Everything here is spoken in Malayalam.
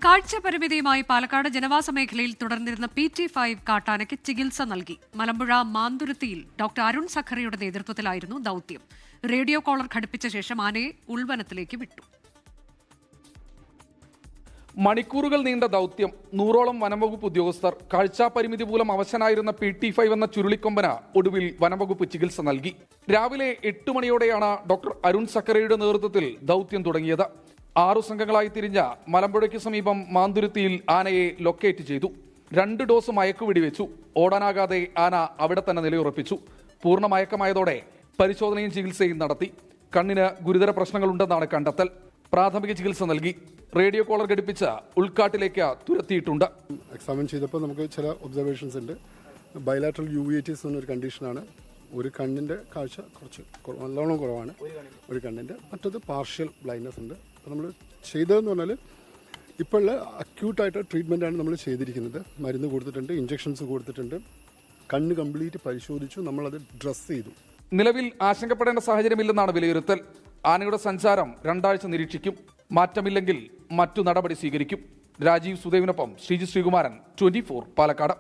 കാഴ്ച പരിമിതിയുമായി പാലക്കാട് ജനവാസ മേഖലയിൽ തുടർന്നിരുന്ന PT5 കാട്ടാനയ്ക്ക് ചികിത്സ നൽകി. മലമ്പുഴ മാന്തുരുത്തിയിൽ ഡോക്ടർ അരുൺ സഖറിയുടെ നേതൃത്വത്തിലായിരുന്നു ദൌത്യം. റേഡിയോ കോളർ ഘടിപ്പിച്ച ശേഷം ആനയെ ഉൾവനത്തിലേക്ക് വിട്ടു. മണിക്കൂറുകൾ നീണ്ട ദൗത്യം. 100ഓളം വനംവകുപ്പ് ഉദ്യോഗസ്ഥർ. കാഴ്ചാ പരിമിതി മൂലം അവശനായിരുന്ന PT5 എന്ന ചുരുളിക്കൊമ്പന ഒടുവിൽ വനംവകുപ്പ് ചികിത്സ നൽകി. രാവിലെ 8 മണിയോടെയാണ് ഡോക്ടർ അരുൺ സഖറിയുടെ നേതൃത്വത്തിൽ ദൗത്യം തുടങ്ങിയത്. 6 സംഘങ്ങളായി തിരിഞ്ഞ മലമ്പുഴയ്ക്ക് സമീപം മാന്തുരുത്തിയിൽ ആനയെ ലൊക്കേറ്റ് ചെയ്തു. 2 ഡോസ് മയക്കുവെടി വെച്ചു. ഓടാനാകാതെ ആന അവിടെ തന്നെ നിലയുറപ്പിച്ചു. പൂർണ്ണ മയക്കമായതോടെ പരിശോധനയും ചികിത്സയും നടത്തി. കണ്ണിന് ഗുരുതര പ്രശ്നങ്ങളുണ്ടെന്നാണ് കണ്ടെത്തൽ. പ്രാഥമിക ചികിത്സ നൽകി. റേഡിയോ കോളർ ഘടിപ്പിച്ച ഉൾക്കാട്ടിലേക്ക് തുരത്തിയിട്ടുണ്ട്. എക്സാമിൻ ചെയ്തപ്പോൾ നമുക്ക് ചില ഒബ്സർവേഷൻസ് ഉണ്ട്. ബൈലാറ്ററൽ യൂവിയേറ്റീസ് എന്നൊരു കണ്ടീഷനാണ്. ഒരു കണ്ണിൻ്റെ കാഴ്ച കുറച്ച് നല്ലോണം കുറവാണ്. ഒരു കണ്ണിൻ്റെ, മറ്റത് പാർഷ്യൽ ബ്ലൈൻഡ്നെസ് ഉണ്ട്. അപ്പോൾ നമ്മൾ ചെയ്തതെന്ന് പറഞ്ഞാൽ ഇപ്പോഴുള്ള അക്യൂട്ടായിട്ട് ട്രീറ്റ്മെൻറ്റാണ് നമ്മൾ ചെയ്തിരിക്കുന്നത്. മരുന്ന് കൊടുത്തിട്ടുണ്ട്, ഇഞ്ചക്ഷൻസ് കൊടുത്തിട്ടുണ്ട്, കണ്ണ് കംപ്ലീറ്റ് പരിശോധിച്ചു, നമ്മളത് ഡ്രസ്സ് ചെയ്തു. നിലവിൽ ആശങ്കപ്പെടേണ്ട സാഹചര്യമില്ലെന്നാണ് വിലയിരുത്തൽ. ആനയുടെ സഞ്ചാരം 2 ആഴ്ച നിരീക്ഷിക്കും. മാറ്റമില്ലെങ്കിൽ മറ്റു നടപടി സ്വീകരിക്കും. രാജീവ് സുദേവിനൊപ്പം ശ്രീജി ശ്രീകുമാരൻ, 24 പാലക്കാട്.